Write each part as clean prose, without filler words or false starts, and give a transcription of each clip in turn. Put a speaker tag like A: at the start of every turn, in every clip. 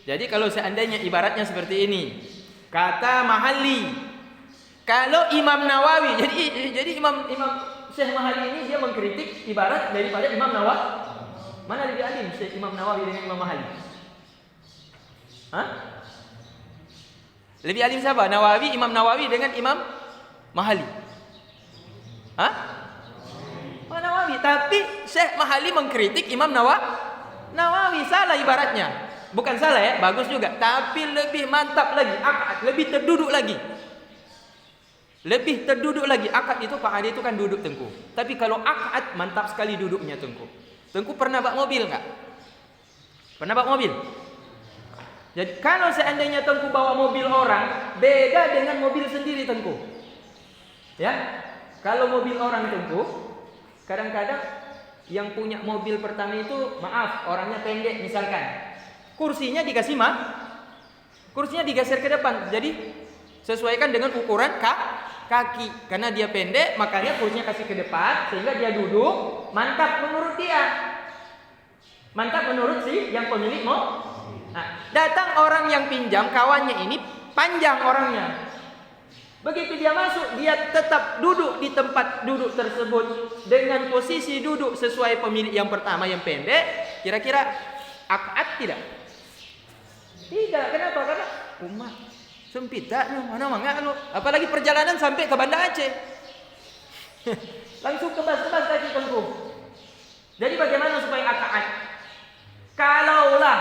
A: Jadi kalau seandainya ibaratnya seperti ini, kata Mahalli, kalau Imam Nawawi, jadi Imam Syekh Mahalli ini dia mengkritik ibarat daripada Imam Nawawi. Mana lebih alim Syekh Imam Nawawi dengan Imam Mahalli? Hah? Lebih alim siapa? Imam Nawawi dengan Imam Mahalli. Hah? Imam Nawawi. Tapi Syekh Mahalli mengkritik Imam Nawawi. Salah ibaratnya. Bukan salah ya, bagus juga. Tapi lebih mantap lagi, akad, lebih terduduk lagi. Lebih terduduk lagi. Akad itu Pak Ade itu kan duduk Tengku. Tapi kalau akad mantap sekali duduknya Tengku. Tengku pernah bawa mobil enggak? Pernah bawa mobil? Jadi kalau seandainya Tengku bawa mobil orang, beda dengan mobil sendiri Tengku. Ya. Kalau mobil orang Tengku, kadang-kadang yang punya mobil pertama itu, maaf, orangnya pendek misalkan. Kursinya dikasih kursinya digeser ke depan. Jadi sesuaikan dengan ukuran kaki. Karena dia pendek, makanya kursinya kasih ke depan sehingga dia duduk mantap menurut dia. Mantap menurut si yang pemilik mau. Nah, datang orang yang pinjam, kawannya ini panjang orangnya. Begitu dia masuk, dia tetap duduk di tempat duduk tersebut dengan posisi duduk sesuai pemilik yang pertama yang pendek. Kira-kira akad tidak? Tidak. Kenapa? Karena umat sempit tak? Mana mangga lu? Apalagi perjalanan sampai ke Banda Aceh. Langsung kebas-kebas kaki Tengku. Jadi bagaimana supaya akad? Kalaulah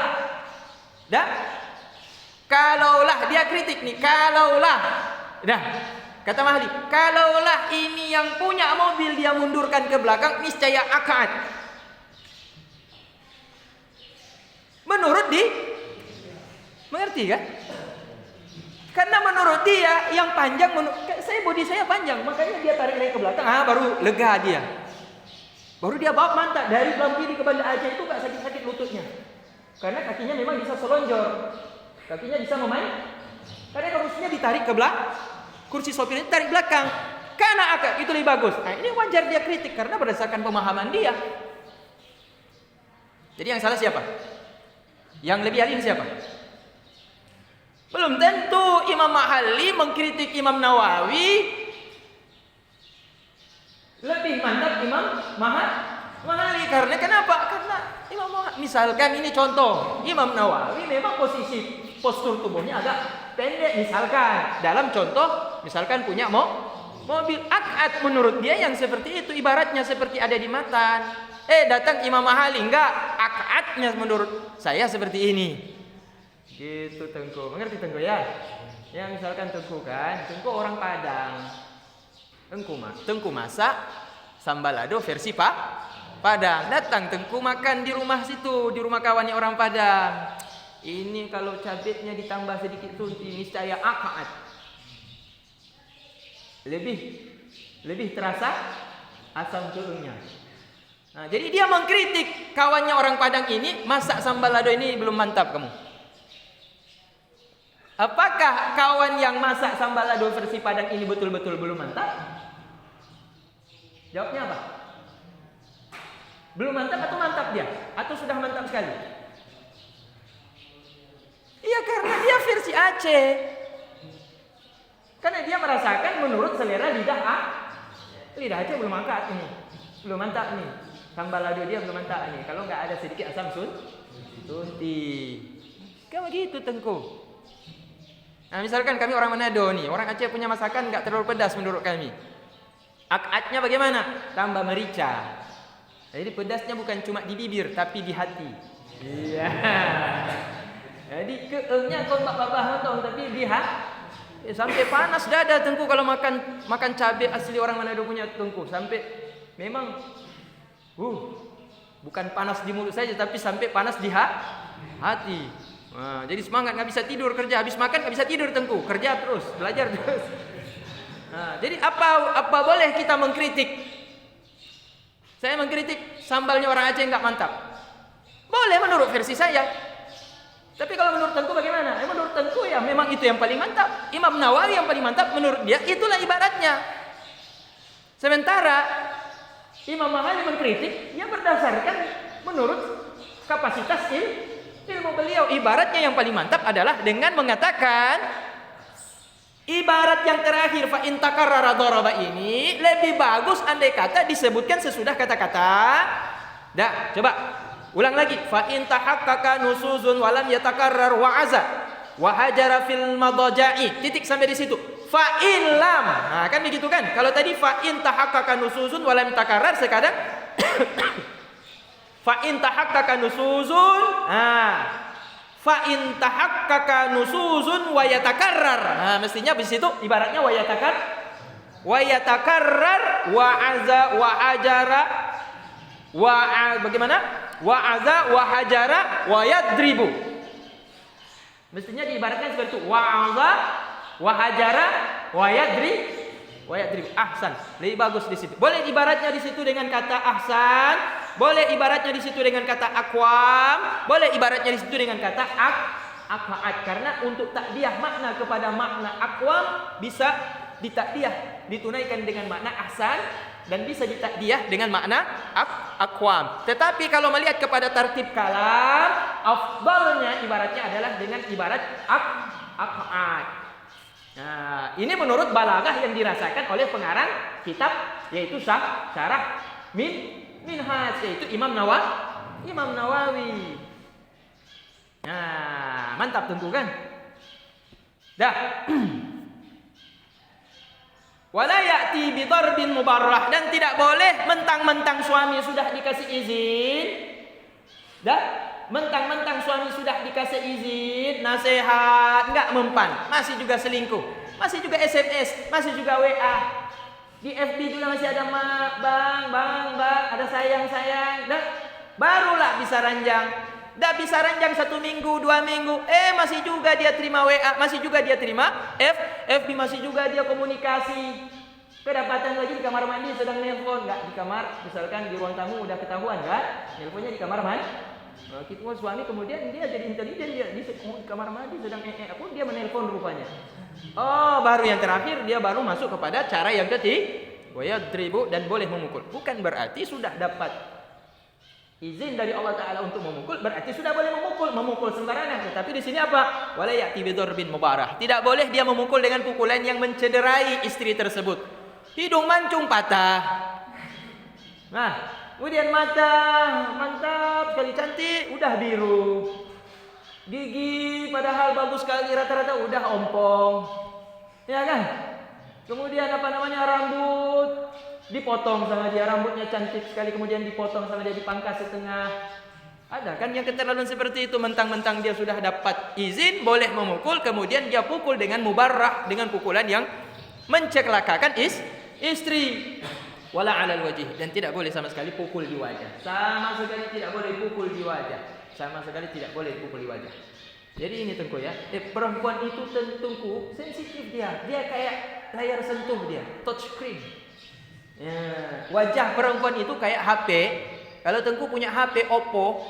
A: dia kritik nih, kata Mahdi, kalaulah ini yang punya mobil dia mundurkan ke belakang, niscaya akad. Menurut mengerti kan? Karena menurut dia yang panjang, bodi saya panjang, makanya dia tarik lagi ke belakang, baru lega dia. Baru dia bawa mantap dari Belampiri ke Banda Aceh itu gak sakit-sakit lututnya. Karena kakinya memang bisa selonjor. Kakinya bisa memain. Karena kursinya ditarik ke belakang. Kursi sopirnya ditarik belakang. Karena akad itu lebih bagus. Nah, ini wajar dia kritik karena berdasarkan pemahaman dia. Jadi yang salah siapa? Yang lebih alim siapa? Belum tentu Imam Mahalli mengkritik Imam Nawawi lebih mantap Imam Mahalli. Karena kenapa? Karena Imam Mahalli, misalkan ini contoh, Imam Nawawi memang postur tubuhnya agak pendek misalkan. Dalam contoh, misalkan punya mobil, akad menurut dia yang seperti itu, ibaratnya seperti ada di matan. Datang Imam Mahalli, enggak, akadnya menurut saya seperti ini. Gitu Tengku, mengerti Tengku ya? Ya misalkan Tengku orang Padang. Tengku masak sambal lado versi Padang. Datang Tengku makan di rumah situ, di rumah kawannya orang Padang. Ini kalau cabenya ditambah sedikit sunti, niscaya akad. Lebih terasa asam turunnya. Nah, jadi dia mengkritik kawannya orang Padang ini, masak sambal lado ini belum mantap kamu. Apakah kawan yang masak sambal lado versi Padang ini betul-betul belum mantap? Jawabnya apa? Belum mantap atau mantap dia? Atau sudah mantap sekali? Iya, karena dia versi Aceh. Karena dia merasakan menurut selera lidah Aceh belum mantap ini. Belum mantap nih. Sambal lado dia belum mantap nih. Kalau nggak ada sedikit asam sunti. Kayak begitu Tengku. Nah, misalkan kami orang Manado nih, orang Aceh punya masakan nggak terlalu pedas menurut kami. Akadnya bagaimana? Tambah merica. Jadi pedasnya bukan cuma di bibir, tapi di hati. Iya. Jadi keengnya kau tak babah motong, tapi di hati. Sampai panas dada Tengku kalau makan cabai asli orang Manado punya Tengku. Sampai memang, bukan panas di mulut saja, tapi sampai panas di hati. Nah, jadi semangat, nggak bisa tidur kerja, habis makan nggak bisa tidur Tengku, kerja terus, belajar terus. Nah, jadi apa boleh kita mengkritik? Saya mengkritik sambalnya orang Aceh nggak mantap. Boleh menurut versi saya. Tapi kalau menurut Tengku bagaimana? Menurut Tengku ya memang itu yang paling mantap. Imam Nawawi yang paling mantap menurut dia, itulah ibaratnya. Sementara Imam Mahalli mengkritik yang berdasarkan menurut kapasitas Ilmu beliau ibaratnya yang paling mantap adalah dengan mengatakan ibarat yang terakhir fa in takarrara daraba ini lebih bagus andai kata disebutkan sesudah kata-kata. Dah, coba ulang lagi. Fa in tahaqqaqa nusuzun wa lam yatakarrar wa'aza wa hajara fil madaja'i. Titik sampai di situ. Fa in lam. Nah, kan begitu kan? Kalau tadi fa in tahaqqaqa nusuzun wa lam yatakarrar, sekarang fa in tahaqqaqa nusuzun. Fa in tahaqqaqa nusuzun wa yatakarrar. Nah, mestinya di situ ibaratnya wa yatakarrar wa aza wa ajara wa bagaimana? Wa aza wa hajara wa yadribu. Mestinya diibaratkan seperti itu. Wa aza wa hajara wa yadribu. Ahsan. Lebih bagus di situ. Boleh ibaratnya di situ dengan kata ahsan, boleh ibaratnya di situ dengan kata aqwam, boleh ibaratnya di situ dengan kata aqaat. Karena untuk takdiah makna kepada makna aqwam bisa ditakdiah ditunaikan dengan makna ahsan dan bisa ditakdiah dengan makna aqwam. Tetapi kalau melihat kepada tertib kalam, afdalnya ibaratnya adalah dengan ibarat aqaat. Nah, ini menurut balaghah yang dirasakan oleh pengarang kitab yaitu syarah Minhaj, yaitu Imam Nawawi. Nah, mantap tentu kan? Dah. Wala ya'ti bi darbin mubarrah, dan tidak boleh mentang-mentang suami sudah dikasih izin. Dah, mentang-mentang suami sudah dikasih izin, nasihat, enggak mempan, masih juga selingkuh, masih juga SMS, masih juga WA. Di FB juga masih ada bang, ada sayang. Dah, barulah bisa ranjang. Dah bisa ranjang 1 minggu, 2 minggu. Masih juga dia terima WA, masih juga dia terima FB, masih juga dia komunikasi. Kedapatan lagi di kamar mandi sedang nelpon, enggak di kamar, misalkan di ruang tamu udah ketahuan kan? Nelponnya di kamar mandi. Kita suami kemudian dia jadi intelijen, dia di kamar mandi sedang dia menelpon rupanya. Oh, baru yang terakhir dia baru masuk kepada cara yang ketiga, wayadribu, dan boleh memukul. Bukan berarti sudah dapat izin dari Allah Taala untuk memukul, berarti sudah boleh memukul sembarangan. Tetapi di sini apa? Wala ya'ti bidarbin mubarah. Tidak boleh dia memukul dengan pukulan yang mencederai istri tersebut. Hidung mancung patah. Nah, kemudian mata mantap sekali cantik, udah biru. Gigi padahal bagus sekali, rata-rata udah ompong. Ya kan? Kemudian rambut dipotong sama dia, rambutnya cantik sekali, kemudian dipotong sama dia, dipangkas setengah. Ada kan yang keterlaluan seperti itu, mentang-mentang dia sudah dapat izin boleh memukul, kemudian dia pukul dengan mubarrah, dengan pukulan yang mencelakakan istri. Wala 'alal wajih, dan tidak boleh sama sekali pukul di wajah. Sama sekali tidak boleh pukul di wajah. Jadi ini Tengku ya. Perempuan itu Tengku sensitif dia. Dia kayak layar sentuh dia, touch screen. Ya, wajah perempuan itu kayak HP. Kalau Tengku punya HP Oppo,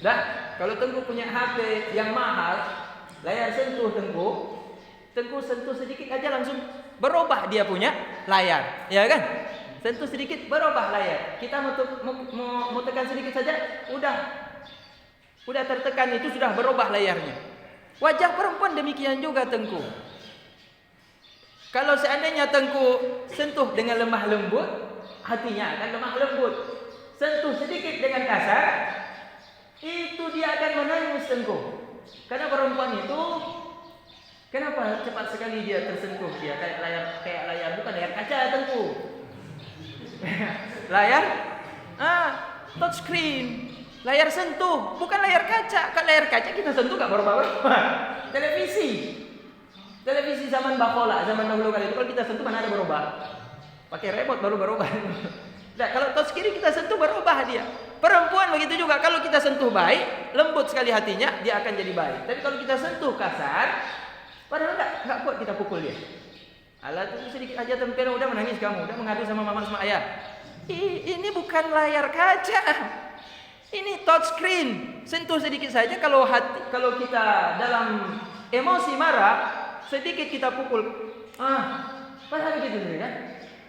A: Dah, kalau Tengku punya HP yang mahal, layar sentuh Tengku sentuh sedikit aja langsung berubah dia punya layar, ya kan? Sentuh sedikit berubah layar. Kita mau tekan sedikit saja, udah tertekan, itu sudah berubah layarnya. Wajah perempuan demikian juga Tengku. Kalau seandainya Tengku sentuh dengan lemah lembut, hatinya akan lemah lembut. Sentuh sedikit dengan kasar, itu dia akan menangis Tengku. Karena perempuan itu, kenapa cepat sekali dia tersentuh, dia kayak layar bukan layar kaca Tengku. Layar touch screen, layar sentuh, bukan layar kaca. Kalau layar kaca kita sentuh gak berubah-ubah. Televisi zaman bakola, zaman dahulu kali itu kalau kita sentuh mana ada berubah. Pakai remote baru berubah. Nah, kalau touch screen kita sentuh berubah dia. Perempuan begitu juga, kalau kita sentuh baik, lembut sekali hatinya, dia akan jadi baik. Tapi kalau kita sentuh kasar, padahal enggak kuat kita pukul dia. Alah itu sedikit aja tempel udah menangis kamu, udah mengadu sama mama sama ayah. Ini bukan layar kaca. Ini touch screen. Sentuh sedikit saja, kalau kita dalam emosi marah, sedikit kita pukul. Padahal begitu kan?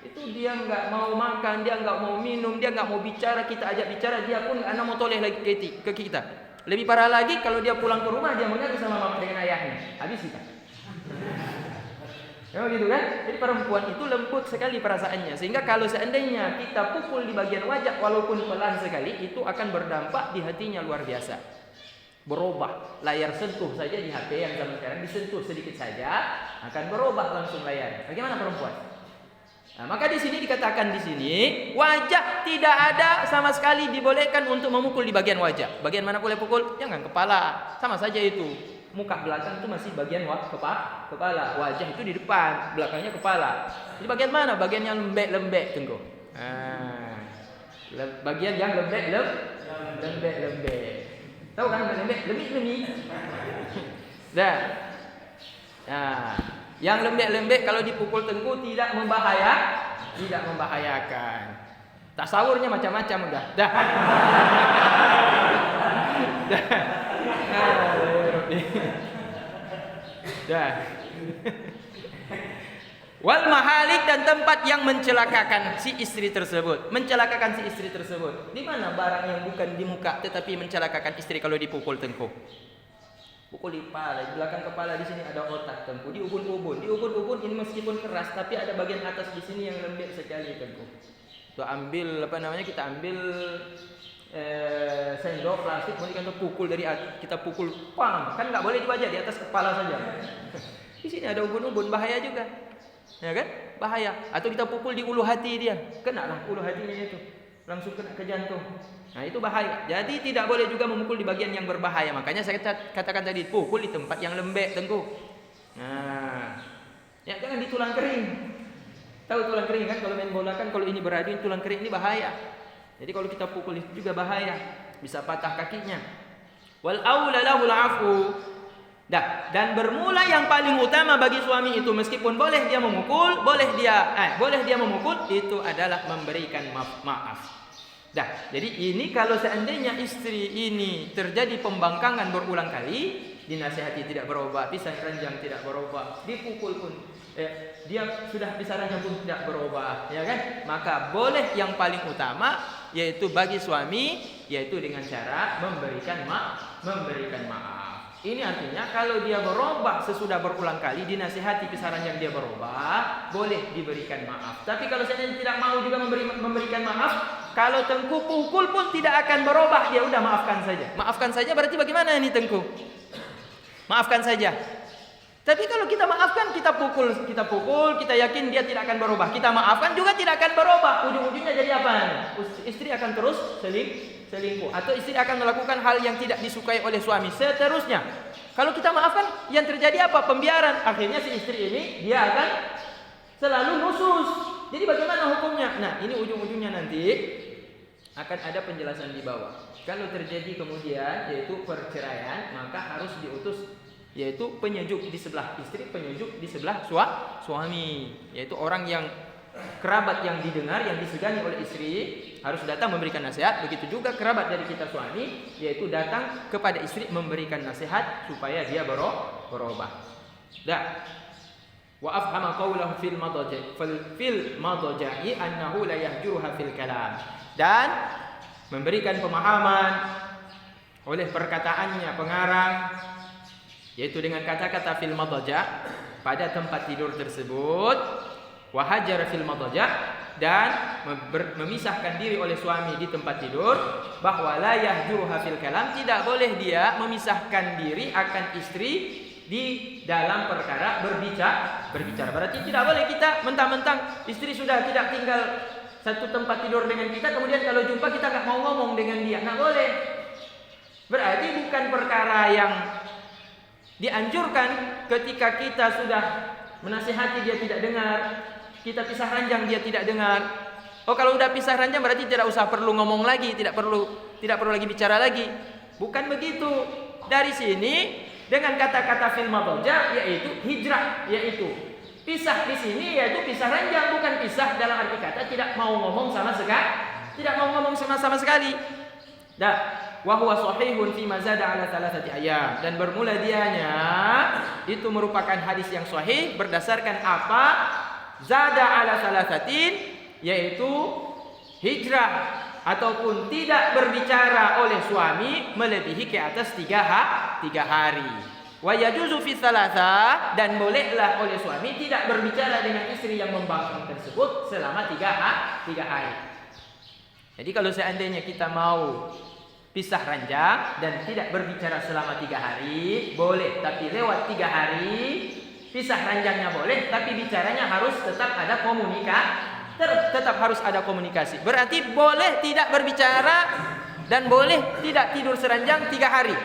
A: Itu dia nggak mau makan, dia nggak mau minum, dia nggak mau bicara, kita ajak bicara, dia pun nggak mau toleh lagi ke kita. Lebih parah lagi kalau dia pulang ke rumah, dia mengaku sama mama dengan ayahnya. Habis kita. Ya gitu kan? Jadi perempuan itu lembut sekali perasaannya, sehingga kalau seandainya kita pukul di bagian wajah walaupun pelan sekali, itu akan berdampak di hatinya luar biasa. Berubah. Layar sentuh saja di HP yang zaman sekarang disentuh sedikit saja akan berubah langsung layar. Bagaimana perempuan? Nah, maka di sini dikatakan di sini wajah tidak ada sama sekali dibolehkan untuk memukul di bagian wajah. Bagian mana boleh pukul? Jangan kepala. Sama saja itu. Muka belakang itu masih bagian kepala, wajah itu di depan, belakangnya kepala. Jadi bagian mana? Bagian yang lembek tengku. Bagian yang lembek. Tahu kan lembek? Dah. Nah, yang lembek kalau dipukul tengku tidak membahayakan. Tasawurnya macam-macam udah. Dah. Wal mahalik, dan tempat yang mencelakakan si istri tersebut. Di mana barang yang bukan di muka tetapi mencelakakan istri kalau dipukul tengku? Pukul di kepala, di belakang kepala di sini ada otak tengku, di ubun-ubun. Ini meskipun keras tapi ada bagian atas di sini yang lembek sekali tengku. Itu kita ambil sendok plastik, kemudian kita pukul kita pukul pam, kan nggak boleh di wajah, di atas kepala saja. Di sini ada ubun-ubun, bahaya juga, ya kan? Bahaya. Atau kita pukul di ulu hati dia, kena lah ulu hatinya itu, langsung kena ke jantung. Nah itu bahaya. Jadi tidak boleh juga memukul di bagian yang berbahaya. Makanya saya katakan tadi, pukul di tempat yang lembek tengku. Nah, ya jangan di tulang kering. Tahu tulang kering kan? Kalau main bola kan, kalau ini beradu, tulang kering ini bahaya. Jadi kalau kita pukul itu juga bahaya, bisa patah kakinya. Wal aula lahul afu. Dan bermula yang paling utama bagi suami itu, meskipun boleh dia memukul, boleh dia memukul, itu adalah memberikan maaf. Jadi ini kalau seandainya istri ini terjadi pembangkangan berulang kali, dinasihati tidak berubah, pisah ranjang tidak berubah, dipukul pun dia sudah pisah ranjang pun tidak berubah, ya kan? Maka boleh yang paling utama yaitu bagi suami, yaitu dengan cara memberikan maaf. Ini artinya kalau dia berubah sesudah berulang kali dinasihati pisah ranjang dia berubah, boleh diberikan maaf. Tapi kalau seandainya tidak mau juga memberikan maaf, kalau tengku pukul pun tidak akan berubah, ya udah maafkan saja. Maafkan saja berarti bagaimana ini tengku? Maafkan saja. Tapi kalau kita maafkan, kita pukul, kita yakin dia tidak akan berubah. Kita maafkan juga tidak akan berubah. Ujung-ujungnya jadi apa? Istri akan terus selingkuh. Atau istri akan melakukan hal yang tidak disukai oleh suami. Seterusnya. Kalau kita maafkan, yang terjadi apa? Pembiaran. Akhirnya si istri ini, dia akan selalu nusus. Jadi bagaimana hukumnya? Nah, ini ujung-ujungnya nanti akan ada penjelasan di bawah. Kalau terjadi kemudian, yaitu perceraian, maka harus diutus, yaitu penyejuk di sebelah istri, penyejuk di sebelah suami, yaitu orang yang kerabat yang didengar, yang disegani oleh istri harus datang memberikan nasihat. Begitu juga kerabat dari kita suami, yaitu datang kepada istri memberikan nasihat supaya dia berubah. Wa afhama qawlahu fil madaja'i annahu la yahjuruha fil kalam, dan memberikan pemahaman oleh perkataannya pengarang, yaitu dengan kata-kata fil madaja, pada tempat tidur tersebut, wa hajar fil madaja, dan memisahkan diri oleh suami di tempat tidur, bahwa la yahjuruha fil kalam, tidak boleh dia memisahkan diri akan istri di dalam perkara berbicara. Berarti tidak boleh kita mentang-mentang istri sudah tidak tinggal satu tempat tidur dengan kita, kemudian kalau jumpa kita nggak mau ngomong dengan dia, nggak boleh. Berarti bukan perkara yang dianjurkan ketika kita sudah menasihati dia tidak dengar, kita pisah ranjang dia tidak dengar. Oh, kalau udah pisah ranjang berarti tidak usah perlu ngomong lagi, tidak perlu lagi bicara lagi. Bukan begitu. Dari sini dengan kata-kata fil madaja, yaitu hijrah, yaitu pisah di sini, yaitu pisah ranjang, bukan pisah dalam arti kata tidak mau ngomong sama sekali. Wa huwa sahihun fi ma zada ala 3 ayyam, dan bermula dianya itu merupakan hadis yang sahih berdasarkan apa zada ala salasatin, yaitu hijrah ataupun tidak berbicara oleh suami melebihi ke atas 3 hari. Wa yajuzu fi salasa, dan bolehlah oleh suami tidak berbicara dengan istri yang membangkang tersebut selama 3 hari. Jadi kalau seandainya kita mau pisah ranjang dan tidak berbicara selama 3 hari, boleh. Tapi lewat 3 hari, pisah ranjangnya boleh, tapi bicaranya harus tetap ada komunikasi. Tetap harus ada komunikasi. Berarti boleh tidak berbicara dan boleh tidak tidur seranjang 3 hari.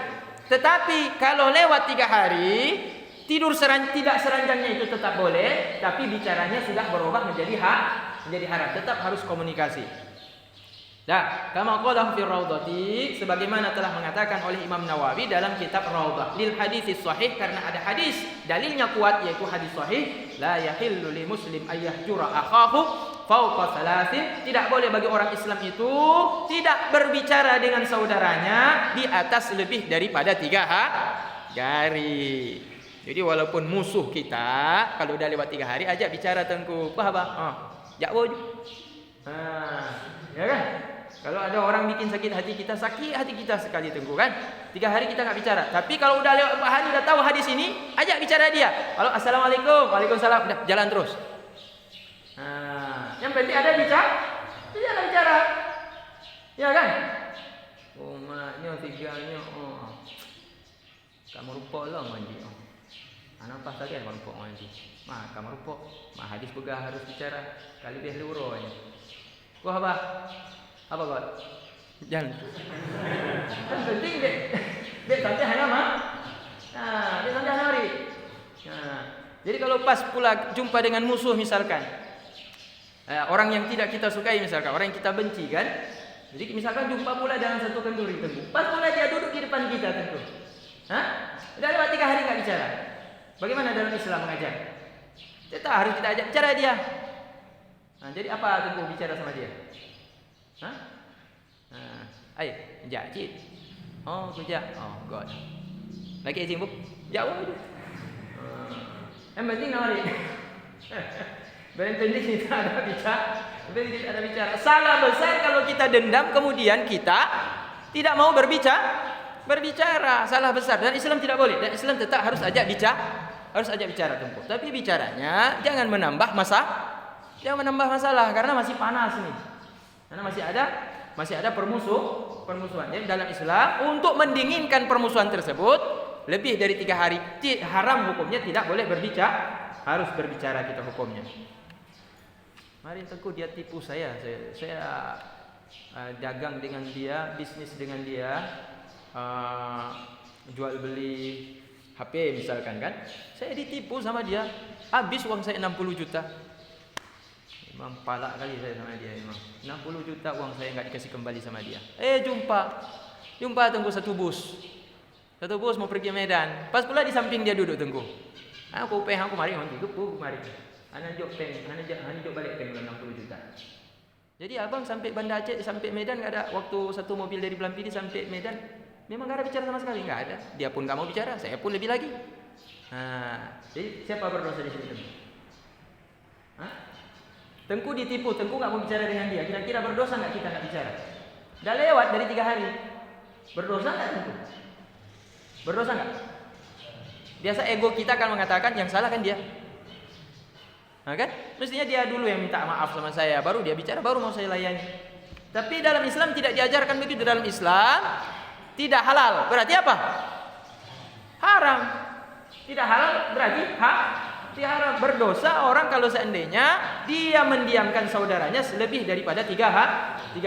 A: Tetapi kalau lewat 3 hari, tidak seranjangnya itu tetap boleh, tapi bicaranya sudah berubah menjadi haram. Tetap harus komunikasi. Nah, kama qala fi Raudhati, sebagaimana telah mengatakan oleh Imam Nawawi dalam kitab Raudhah, lil hadits sahih, karena ada hadis dalilnya kuat, yaitu hadis sahih, la yahillu li muslim ayyahjura akhahu fawqa salasin, tidak boleh bagi orang Islam itu tidak berbicara dengan saudaranya di atas lebih daripada 3 hari. Jadi walaupun musuh kita, kalau udah lewat 3 hari ajak bicara Tengku. Jakwo. Ya kan? Kalau ada orang bikin sakit hati kita sekali Tengku kan. 3 hari kita nggak bicara. Tapi kalau udah lewat 4 hari, udah tahu hadis ini, ajak bicara dia. Kalau assalamualaikum, waalaikumsalam, udah jalan terus. Yang penting ada bicara. Ya kan? Maknya 3-nya. Kamu rupa lah mandi. Anak pas lagi kamu rupa mandi. Kamu rupa. Hadis begah harus bicara. Kali dia lurus. Wah apa buat? Jangan. Kan penting deh. Dek santai hanya dek santai hari. Jadi kalau pas pula jumpa dengan musuh misalkan, orang yang tidak kita sukai misalkan, orang yang kita benci kan. Jadi misalkan jumpa pula dalam satu kenduri Tengku. Pas pula dia duduk di depan kita Tengku. Udah lewat 3 hari nggak bicara. Bagaimana dalam Islam mengajar? Kita harus kita ajak bicara dia. Jadi apa Tengku bicara sama dia? Ayo, jajit. Kerja. God. Lagi izin buk. Jauh aja. Yang penting nawari. Berarti kita ada bicara. Salah besar kalau kita dendam kemudian kita tidak mau berbicara. Salah besar, dan Islam tidak boleh. Dan Islam tetap harus ajak bicara Tengku. Tapi bicaranya jangan menambah masalah karena masih panas nih. Karena masih ada permusuhan. Jadi dalam Islam untuk mendinginkan permusuhan tersebut lebih dari 3 hari haram hukumnya, tidak boleh berbicara, harus berbicara kita hukumnya. Mari Tengku dia tipu saya dagang dengan dia, bisnis dengan dia, jual beli HP misalkan kan. Saya ditipu sama dia, habis uang saya 60 juta. Memang palak kali saya sama dia memang. 60 juta uang saya enggak dikasih kembali sama dia. Jumpa Tengku satu bus mau pergi Medan. Pas pula di samping dia duduk Tengku. Aku mari mari. Ana jok balik peng 60 juta. Jadi abang sampai Banda Aceh, sampai Medan enggak ada, waktu satu mobil dari Belampidi sampai Medan memang enggak ada bicara sama sekali, enggak ada. Dia pun enggak mau bicara, saya pun lebih lagi. Jadi siapa berdosa di sini Tengku? Tengku ditipu, Tengku nggak mau bicara dengan dia. Kira-kira berdosa nggak kita nggak bicara? Udah lewat dari 3 hari. Berdosa nggak Tengku? Berdosa nggak? Biasa ego kita akan mengatakan yang salah kan dia. Kan? Mestinya dia dulu yang minta maaf sama saya, baru dia bicara, baru mau saya layani. Tapi dalam Islam tidak diajarkan begitu. Dalam Islam tidak halal. Berarti apa? Haram. Tidak halal berarti haram. Berdosa orang kalau seandainya dia mendiamkan saudaranya lebih daripada 3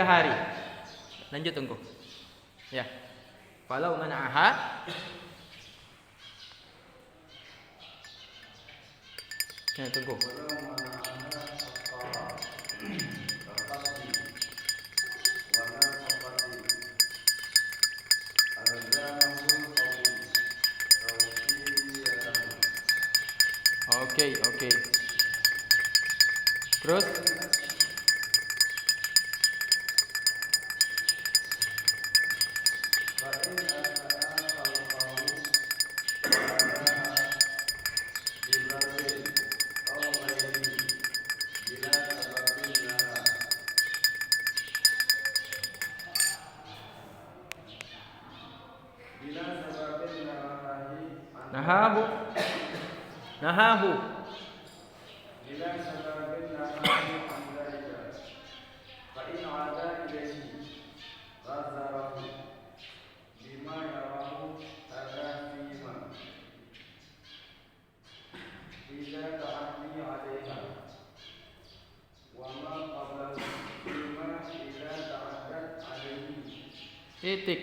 A: hari. Lanjut Tengku. Ya. Falau mana'aha. Ya Tengku. Oke. Terus Nahahu. Nahahu.
B: Bila sababin nahahu an dzalika fa in 'ada ilayhi razarahu bima yarahu hadha fima ila ta'addi 'alayha wa ma qablahu bima ila ta'addat 'alayhi.
A: Titik.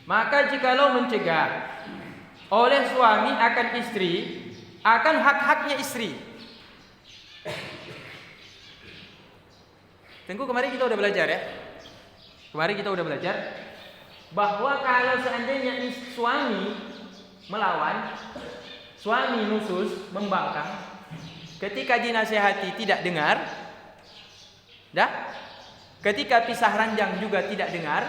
A: Maka jikalau mencegah oleh suami akan istri, akan hak-haknya istri. Tengku kemarin kita udah belajar ya. Kemarin kita udah belajar bahwa kalau seandainya suami melawan, suami nusus, membangkang, ketika dinasihati tidak dengar, ketika pisah ranjang juga tidak dengar,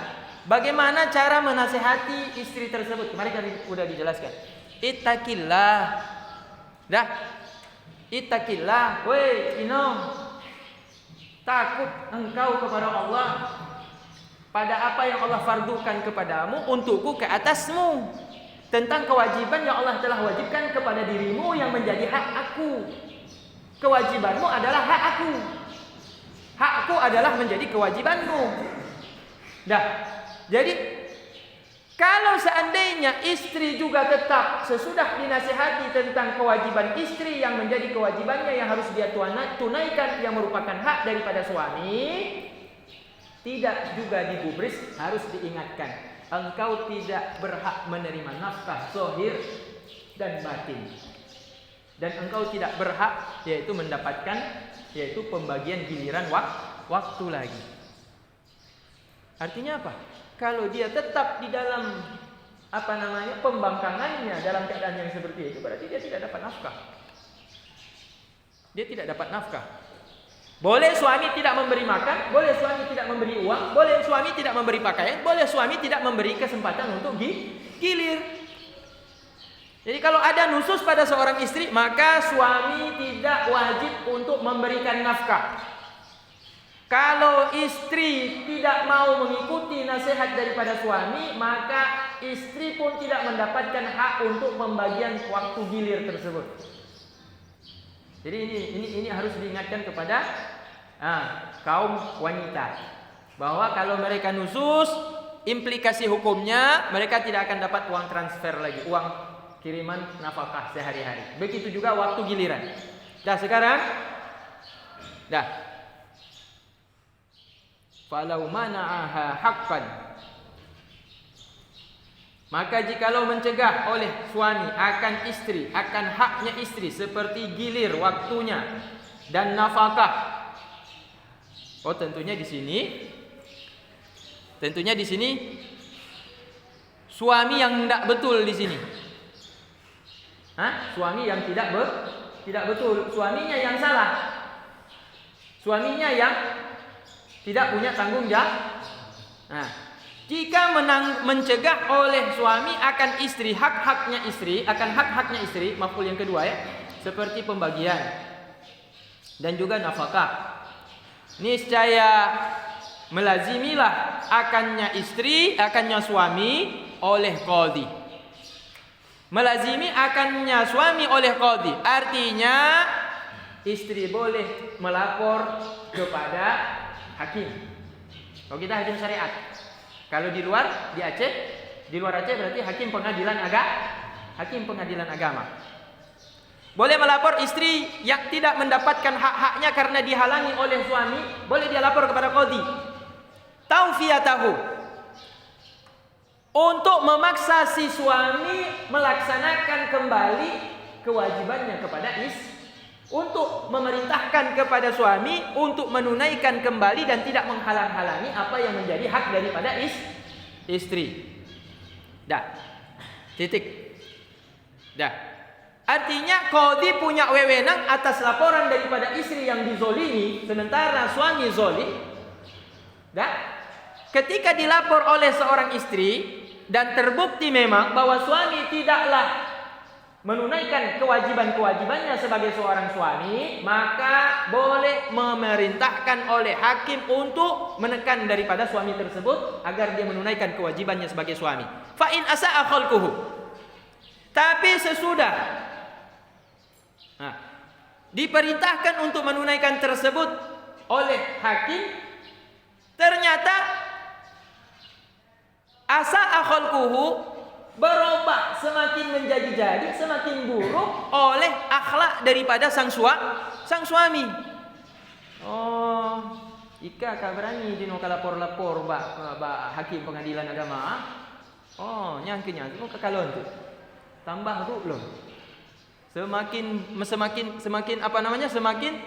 A: bagaimana cara menasihati istri tersebut? Kemarin kan sudah dijelaskan. Ittaqillah. Ittaqillah. Woi, takut engkau kepada Allah pada apa yang Allah fardukan kepadamu, untukku ke atasmu, tentang kewajiban yang Allah telah wajibkan kepada dirimu yang menjadi hak aku. Kewajibanmu adalah hak aku. Hakku adalah menjadi kewajibanmu. Jadi kalau seandainya istri juga tetap sesudah dinasihati tentang kewajiban istri yang menjadi kewajibannya yang harus dia tunaikan, yang merupakan hak daripada suami, tidak juga digubris, harus diingatkan, engkau tidak berhak menerima nafkah zahir dan batin, dan engkau tidak berhak yaitu mendapatkan yaitu pembagian giliran waktu lagi. Artinya apa? Kalau dia tetap di dalam pembangkangannya dalam keadaan yang seperti itu, berarti dia tidak dapat nafkah. Dia tidak dapat nafkah. Boleh suami tidak memberi makan, boleh suami tidak memberi uang, boleh suami tidak memberi pakaian, boleh suami tidak memberi kesempatan untuk gilir. Jadi kalau ada nusus pada seorang istri, maka suami tidak wajib untuk memberikan nafkah. Kalau istri tidak mau mengikuti nasihat daripada suami, maka istri pun tidak mendapatkan hak untuk pembagian waktu gilir tersebut. Jadi ini harus diingatkan kepada kaum wanita, bahwa kalau mereka nusus, implikasi hukumnya mereka tidak akan dapat uang transfer lagi, uang kiriman nafkah sehari-hari. Begitu juga waktu giliran. Sekarang falau mana'aha haqqan, maka jikalau mencegah oleh suami akan istri, akan haknya istri seperti gilir waktunya dan nafkah. Tentunya di sini suami yang tidak betul di sini. Suami yang tidak betul, suaminya yang salah. Suaminya yang tidak punya tanggung jawab. Jika mencegah oleh suami akan istri, hak-haknya istri, akan hak-haknya istri, maf'ul yang kedua ya, seperti pembagian dan juga nafkah, niscaya melazimilah akannya istri, akannya suami oleh qadhi. Melazimi akannya suami oleh qadhi, artinya istri boleh melapor kepada hakim. Kalau kita hakim syariat. Kalau di luar, di luar Aceh berarti hakim pengadilan agama. Boleh melapor istri yang tidak mendapatkan hak-haknya karena dihalangi oleh suami, boleh dia lapor kepada qadhi. Tawfiyatahu, untuk memaksa si suami melaksanakan kembali kewajibannya kepada istri, untuk memerintahkan kepada suami untuk menunaikan kembali dan tidak menghalang-halangi apa yang menjadi hak daripada istri. Artinya qadhi punya wewenang atas laporan daripada istri yang dizolimi, sementara suami zolim. Ketika dilapor oleh seorang istri dan terbukti memang bahwa suami tidaklah menunaikan kewajiban-kewajibannya sebagai seorang suami, maka boleh memerintahkan oleh hakim untuk menekan daripada suami tersebut agar dia menunaikan kewajibannya sebagai suami. Fa in asa'a khalquhu. Tapi sesudah diperintahkan untuk menunaikan tersebut oleh hakim, ternyata asa'a khalquhu berubah, semakin menjadi-jadi, semakin buruk oleh akhlak daripada sang suami. Oh, ika berani dino lapor-lapor ba hakim pengadilan agama. Oh, nyangkinya tu kekalon tu. Tambah tu belum. Semakin apa namanya? Semakin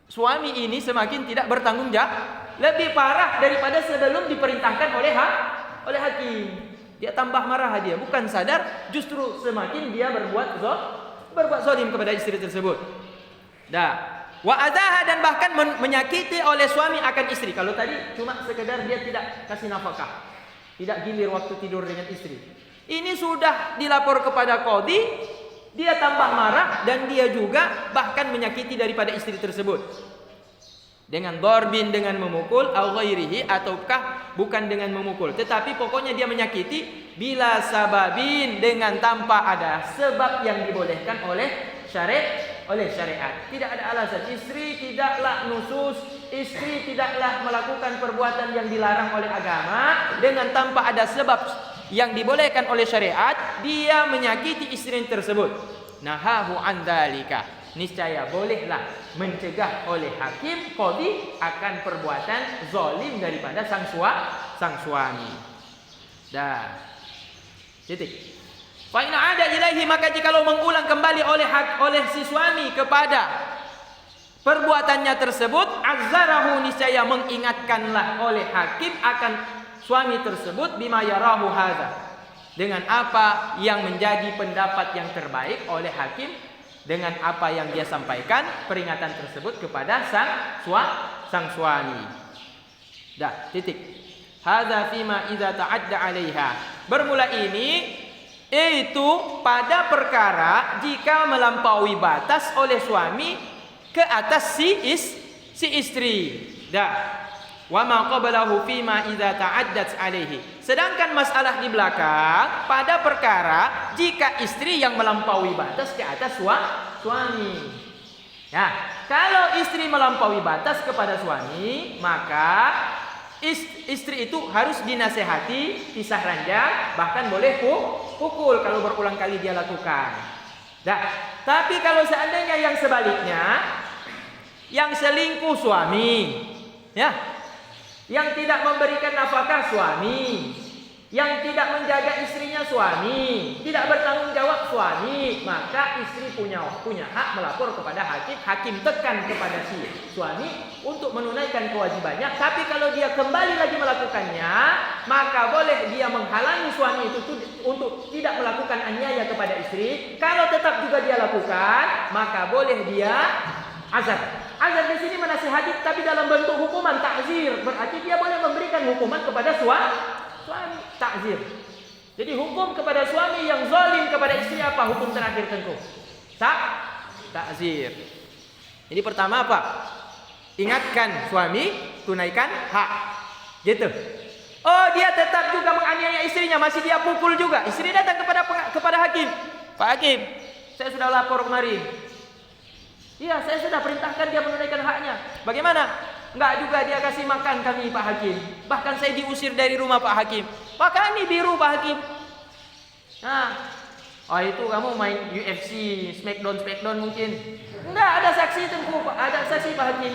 A: suami ini semakin tidak bertanggung jawab. Lebih parah daripada sebelum diperintahkan oleh hakim. Dia tambah marah dia, bukan sadar, justru semakin dia berbuat zalim kepada istri tersebut. Wa adaha, dan bahkan menyakiti oleh suami akan istri. Kalau tadi cuma sekedar dia tidak kasih nafkah, tidak gilir waktu tidur dengan istri. Ini sudah dilapor kepada qadhi, dia tambah marah dan dia juga bahkan menyakiti daripada istri tersebut. Dengan darbin, dengan memukul, au ghairihi, ataukah bukan dengan memukul, tetapi pokoknya dia menyakiti bila sababin, dengan tanpa ada sebab yang dibolehkan oleh syariat. Tidak ada alasan. Istri tidaklah nusus, istri tidaklah melakukan perbuatan yang dilarang oleh agama dengan tanpa ada sebab yang dibolehkan oleh syariat, dia menyakiti istri tersebut. Nahahu an dzalika. Niscaya bolehlah mencegah oleh hakim qadhi akan perbuatan zalim daripada sang suami. Dah. Titik. Fa in ada ilaihi, maka jikalau mengulang kembali oleh si suami kepada perbuatannya tersebut, azzarahu, niscaya mengingatkanlah oleh hakim akan suami tersebut bima yarahu hadza, dengan apa yang menjadi pendapat yang terbaik oleh hakim, dengan apa yang dia sampaikan peringatan tersebut kepada sang suami. Dah, titik. Hadza fima idza ta'adda 'alaiha. Bermula ini itu pada perkara jika melampaui batas oleh suami ke atas si istri. Dah. Wa ma qablahu fima idza ta'addat 'alaihi. Sedangkan masalah di belakang pada perkara jika istri yang melampaui batas ke atas suami. Ya, kalau istri melampaui batas kepada suami, maka istri itu harus dinasehati, pisah ranjang, bahkan boleh pukul kalau berulang kali dia lakukan. Nah, tapi kalau seandainya yang sebaliknya, yang selingkuh suami, ya, yang tidak memberikan nafkah suami, yang tidak menjaga istrinya suami, tidak bertanggung jawab suami, maka istri punya hak melapor kepada hakim. Hakim tekan kepada si suami untuk menunaikan kewajibannya. Tapi kalau dia kembali lagi melakukannya, maka boleh dia menghalangi suami itu untuk tidak melakukan aniaya kepada istri. Kalau tetap juga dia lakukan, maka boleh dia azab. Azab di sini menasihati, tapi dalam bentuk hukuman takzir. Berarti dia boleh memberikan hukuman kepada suami takzir. Jadi hukum kepada suami yang zalim kepada istri apa hukum terakhir tentu? Takzir. Jadi pertama apa? Ingatkan suami, tunaikan hak. Gitu. Oh, dia tetap juga menganiaya istrinya, masih dia pukul juga. Istri datang kepada hakim. Pak Hakim, saya sudah lapor kemarin. Iya, saya sudah perintahkan dia menunaikan haknya. Bagaimana? Enggak juga dia kasih makan kami, Pak Hakim. Bahkan saya diusir dari rumah Pak Hakim. Pak, kami biru Pak Hakim. Nah, oh itu kamu main UFC, Smackdown mungkin. Enggak, ada saksi tentu, ada saksi Pak Hakim.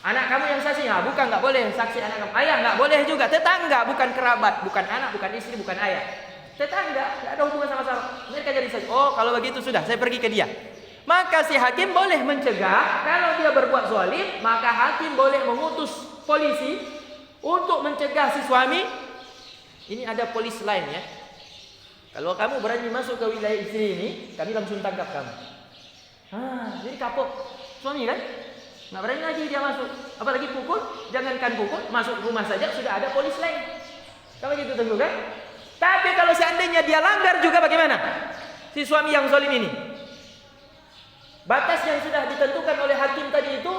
A: Anak kamu yang saksi? Nah, bukan, enggak boleh saksi anak kamu. Ayah enggak boleh juga. Tetangga, bukan kerabat, bukan anak, bukan istri, bukan ayah. Tetangga, enggak ada hubungan sama-sama. Mereka jadi saksi. Oh, kalau begitu sudah, saya pergi ke dia. Maka si hakim boleh mencegah. Kalau dia berbuat zalim, maka hakim boleh mengutus polisi untuk mencegah si suami. Ini ada polis lain ya. Kalau kamu berani masuk ke wilayah istri ini, kami langsung tangkap kamu. Jadi kapok suami kan? Nggak berani lagi dia masuk. Apalagi pukul, jangankan pukul, masuk rumah saja sudah ada polis lain. Kalau gitu tentu kan? Tapi kalau seandainya dia langgar juga bagaimana? si suami yang zalim ini. Batas yang sudah ditentukan oleh hakim tadi itu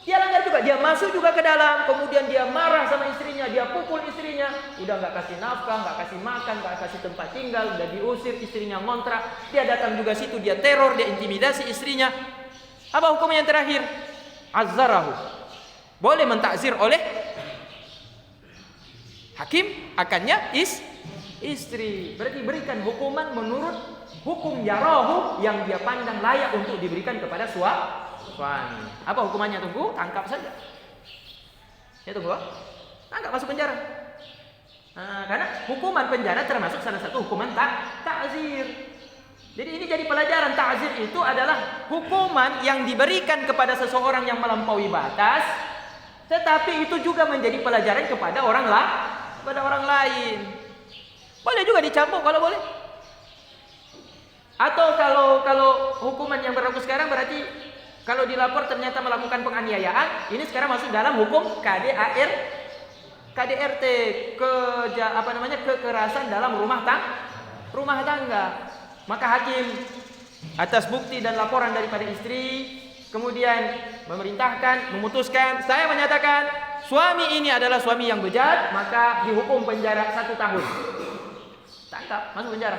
A: dia langgar juga. Dia masuk juga ke dalam, kemudian dia marah sama istrinya, dia pukul istrinya, udah nggak kasih nafkah, nggak kasih makan, nggak kasih tempat tinggal, udah diusir, istrinya ngontrak. Dia datang juga situ, dia teror, dia intimidasi istrinya. Apa hukum yang terakhir? Azzarahu. Boleh mentakzir oleh hakim akannya istri. Berarti berikan hukuman menurut hukum yarahu yang dia pandang layak untuk diberikan kepada suami. Apa hukumannya tunggu? Tangkap saja. Ya tunggu. Tangkap, masuk penjara. Nah, karena hukuman penjara termasuk salah satu hukuman ta'zir. Jadi ini jadi pelajaran. Ta'zir itu adalah hukuman yang diberikan kepada seseorang yang melampaui batas, tetapi itu juga menjadi pelajaran kepada orang lain. Boleh juga dicambuk kalau boleh. Atau kalau hukuman yang berlaku sekarang berarti kalau dilapor ternyata melakukan penganiayaan, ini sekarang masuk dalam hukum KDRT, kekerasan dalam rumah tangga. Maka hakim atas bukti dan laporan daripada istri kemudian memutuskan, saya menyatakan suami ini adalah suami yang bejat, maka dihukum penjara 1 tahun. Tangkap, masuk penjara.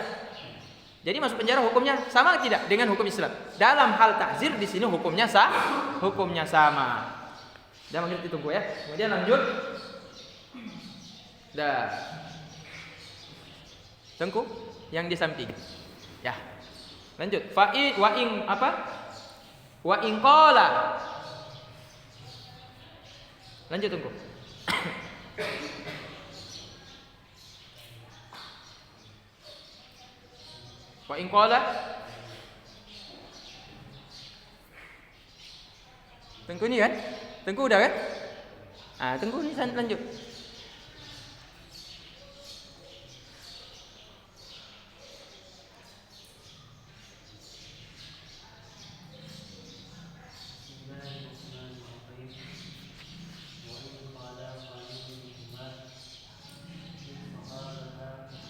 A: Jadi masuk penjara hukumnya sama tidak dengan hukum Islam? Dalam hal takzir di sini hukumnya sama. Dah mengerti tunggu ya. Kemudian lanjut. Dah. Tengku yang di samping. Ya. Lanjut. Wa in qala. Lanjut tunggu. Wa in qala. Tengku ni kan? Tengku udah kan? Tengku ni lanjut.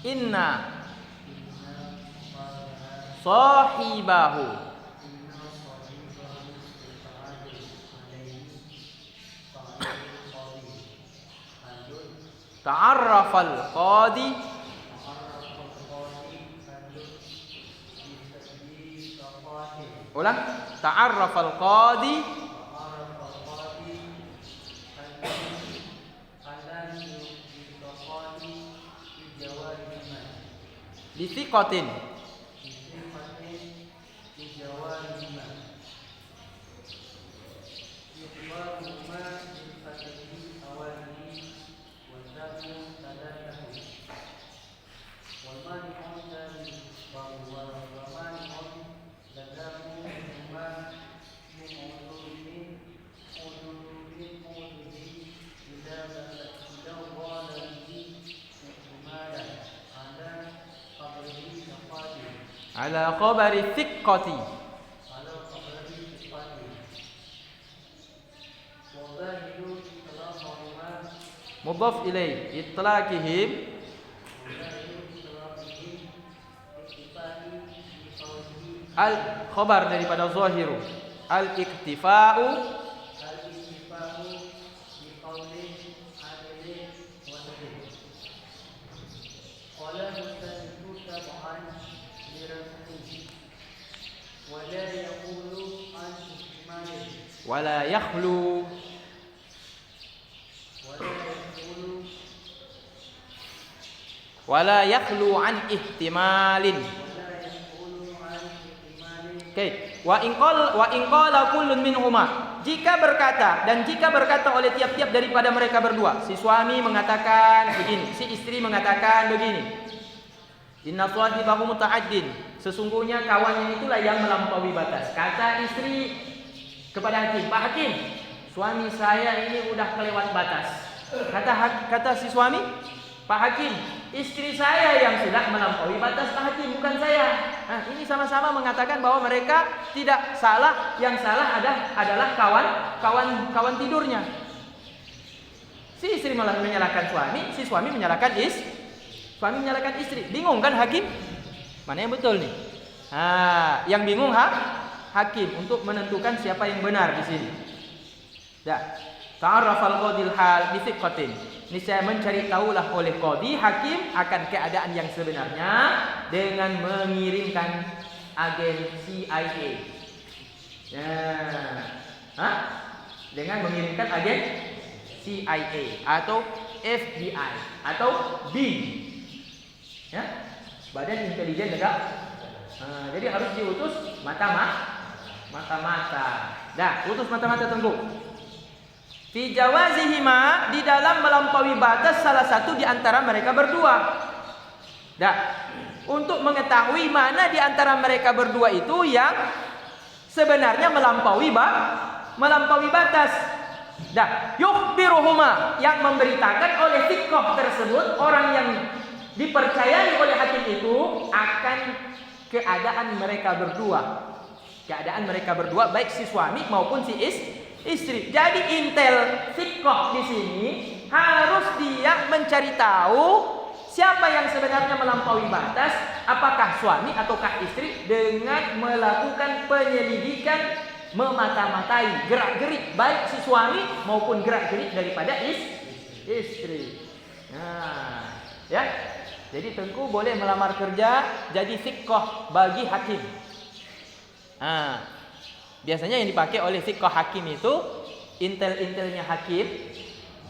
A: Inna sahibahu ta'arrafal qadi ulang ta'arrafal qadi bithiqatin ala khabari thiqati mudhaf ilaih itlaqihim al khabar daripada zahiru al iktifa'u wala yakhlu an ihtimalin. Wa in qala kullun minhuma, jika berkata oleh tiap-tiap daripada mereka berdua, si suami mengatakan begini, si istri mengatakan begini, inna sahibahu muta'addin, sesungguhnya kawannya itulah yang melampaui batas. Kata istri kepada hakim, Pak Hakim, suami saya ini udah kelewat batas. Kata si suami, Pak Hakim, istri saya yang sudah melampaui batas, Pak Hakim, bukan saya. Nah, ini sama-sama mengatakan bahwa mereka tidak salah, yang salah adalah kawan tidurnya. Si istri malah menyalahkan suami, si suami menyalahkan istri. Bingung kan hakim? Mana yang betul nih? Yang bingung hakim untuk menentukan siapa yang benar di sini. Ta'arrafal qadil hal bi thiqatin. Niscaya mencari tahulah oleh qadi hakim akan keadaan yang sebenarnya dengan mengirimkan agen CIA. Dengan mengirimkan agen CIA atau FBI atau BIN. Badan Intelijen Negara. Jadi harus diutus mata-mata. Utus mata-mata tengku. Fi jawazihima, di dalam melampaui batas salah satu di antara mereka berdua. Untuk mengetahui mana di antara mereka berdua itu yang sebenarnya melampaui batas. Yukhbiruhuma, yang memberitakan oleh thiqah tersebut, orang yang dipercayai oleh hakim itu akan keadaan mereka berdua, baik si suami maupun si istri. Jadi intel thiqah di sini harus dia mencari tahu siapa yang sebenarnya melampaui batas, apakah suami ataukah istri, dengan melakukan penyelidikan, memata-matai gerak-gerik baik si suami maupun gerak-gerik daripada istri. Jadi tengku boleh melamar kerja jadi thiqah bagi hakim. Biasanya yang dipakai oleh thiqah hakim itu intel-intelnya hakim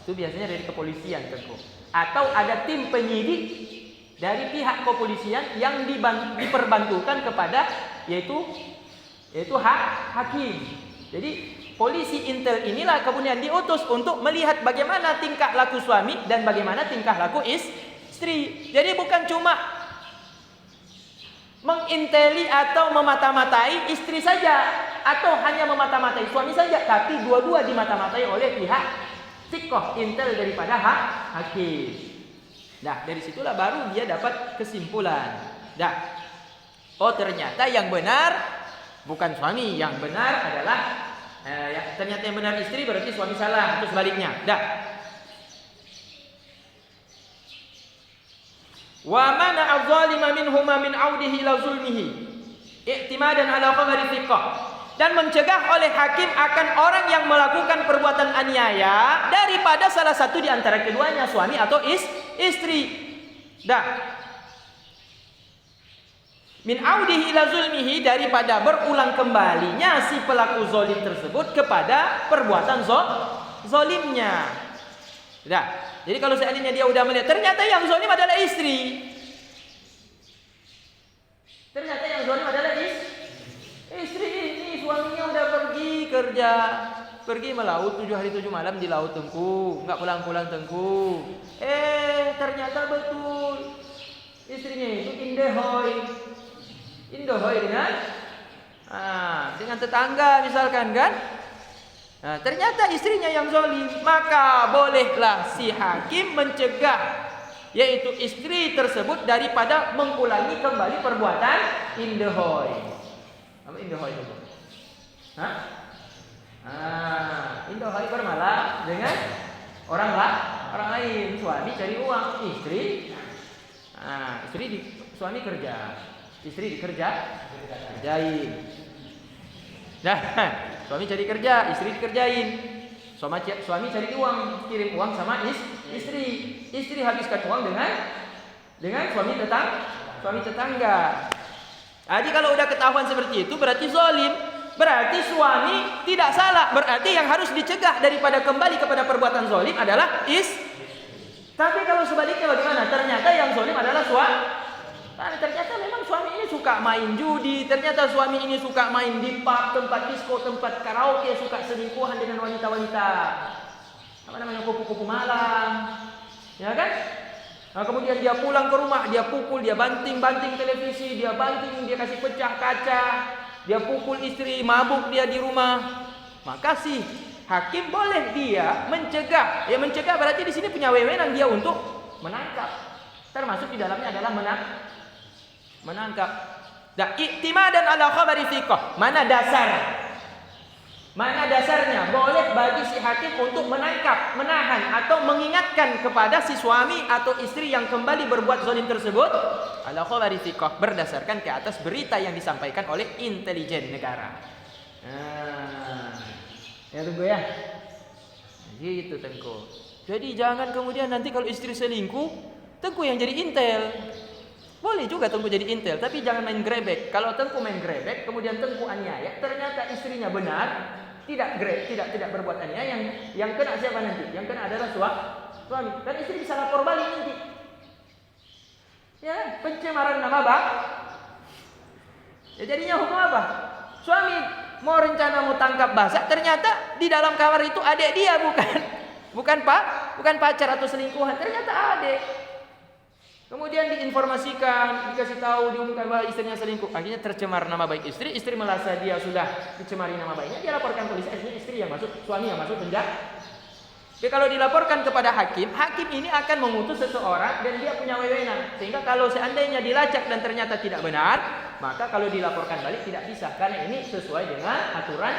A: itu biasanya dari kepolisian tengku. Atau ada tim penyidik dari pihak kepolisian yang diperbantukan kepada yaitu hakim. Jadi polisi intel inilah kemudian diutus untuk melihat bagaimana tingkah laku suami dan bagaimana tingkah laku istri. Jadi bukan cuma menginteli atau memata-matai istri saja, atau hanya memata-matai suami saja, tapi dua-dua dimata-matai oleh pihak thiqah intel daripada hakim. Dari situlah baru dia dapat kesimpulan. Ternyata yang benar bukan suami, yang benar adalah ternyata yang benar istri, berarti suami salah, atau sebaliknya. Wa mana adh-dhalima minhuma min 'audihi ila zulmihi i'timadan ala khabari thiqah, dan mencegah oleh hakim akan orang yang melakukan perbuatan aniaya daripada salah satu di antara keduanya, suami atau istri. Min 'audihi ila zulmihi, daripada berulang kembalinya si pelaku zalim tersebut kepada perbuatan zalimnya. Jadi kalau seandainya dia udah melihat ternyata yang zalim adalah istri. Ternyata yang zalim adalah istri ini, suaminya udah pergi kerja, pergi melaut 7 hari 7 malam di laut tengku, enggak pulang-pulang tengku. Ternyata betul istrinya itu indohoi dengan tetangga misalkan kan. Ternyata istrinya yang zalim, maka bolehlah si hakim mencegah yaitu istri tersebut daripada mengulangi kembali perbuatan indohoi. Apa indohoi itu? Indohoi bermalam dengan orang lain. Suami cari uang, suami kerja, istri kerjain. Suami cari kerja, istri dikerjain. Suami cari uang, kirim uang sama istri. Istri habiskan uang dengan suami tetangga. Jadi kalau udah ketahuan seperti itu berarti zalim. Berarti suami tidak salah. Berarti yang harus dicegah daripada kembali kepada perbuatan zalim adalah Tapi kalau sebaliknya bagaimana? Ternyata yang zalim adalah ternyata memang suami ini suka main judi, ternyata suami ini suka main di pub, tempat disco, tempat karaoke, suka selingkuhan dengan wanita-wanita. Kupu-kupu malam. Ya kan? Kemudian dia pulang ke rumah, dia pukul, dia banting televisi, dia kasih pecah kaca, dia pukul istri, mabuk dia di rumah. Maka si hakim boleh dia mencegah. Ya mencegah berarti di sini punya wewenang dia untuk menangkap. Termasuk di dalamnya adalah menangkap. I'timadan ala khabari thiqah. Mana Mana dasarnya boleh bagi si hakim untuk menangkap, menahan atau mengingatkan kepada si suami atau istri yang kembali berbuat zalim tersebut ala khabari thiqah, berdasarkan ke atas berita yang disampaikan oleh intelijen negara. Ya tunggu ya. Gitu Tengku. Jadi jangan kemudian nanti kalau istri selingkuh, Tengku yang jadi intel. Boleh juga Tengku jadi intel, tapi jangan main grebek. Kalau Tengku main grebek, kemudian Tengku aniaya, ternyata istrinya benar, tidak berbuat aniaya, yang kena siapa nanti? Yang kena adalah suami. Dan istri bisa lapor balik nanti. Ya, pencemaran nama baik. Ya jadinya hukum apa? Suami mau rencana mau tangkap basah, ternyata di dalam kamar itu adik dia, bukan pacar atau selingkuhan, ternyata adik. Kemudian diinformasikan, dikasih tahu, diumumkan bahwa istrinya selingkuh. Akhirnya tercemar nama baik istri merasa dia sudah dicemari nama baiknya, dia laporkan polisi. Akhirnya istri yang masuk, suami yang masuk penjara. Jadi kalau dilaporkan kepada hakim ini akan memutus seseorang dan dia punya wewenang. Sehingga kalau seandainya dilacak dan ternyata tidak benar, maka kalau dilaporkan balik tidak bisa, karena ini sesuai dengan aturan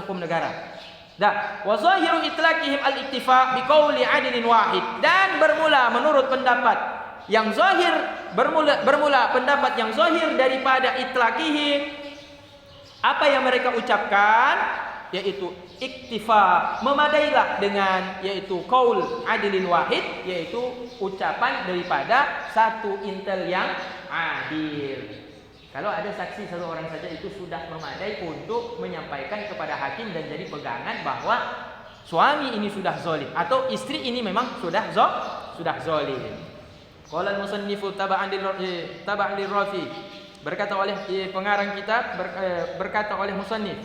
A: hukum negara. Nah, wa zahiru itlaqihim al-iktifa biqauli 'adlin wahid, dan bermula menurut pendapat yang zahir bermula pendapat yang zahir daripada itlaqihim, apa yang mereka ucapkan yaitu iktifa, memadailah dengan yaitu qaul 'adlin wahid, yaitu ucapan daripada satu intel yang adil. Kalau ada saksi satu orang saja itu sudah memadai untuk menyampaikan kepada hakim dan jadi pegangan bahwa suami ini sudah zalim atau istri ini memang sudah zalim. Qala al-musannifu taba'an lirrafi, berkata oleh pengarang kitab, berkata oleh musannif,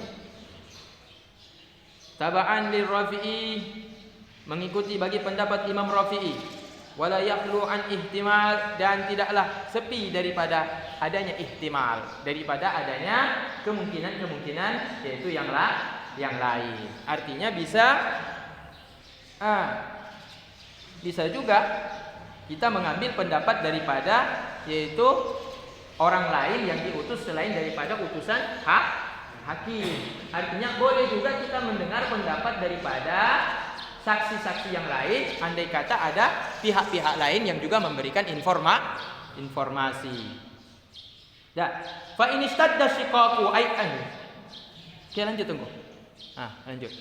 A: taba'an lirrafi'i, mengikuti bagi pendapat Imam Rafi'i, wala yakhlu an ihtimal, dan tidaklah sepi daripada adanya ihtimal, daripada adanya kemungkinan yaitu yang lain. Artinya bisa juga kita mengambil pendapat daripada yaitu orang lain yang diutus selain daripada utusan hakim. Artinya boleh juga kita mendengar pendapat daripada saksi-saksi yang lain, andai kata ada pihak-pihak lain yang juga memberikan informasi. Ya, fa in istadda shiqaqu ay. Oke, lanjut tunggu. Lanjut.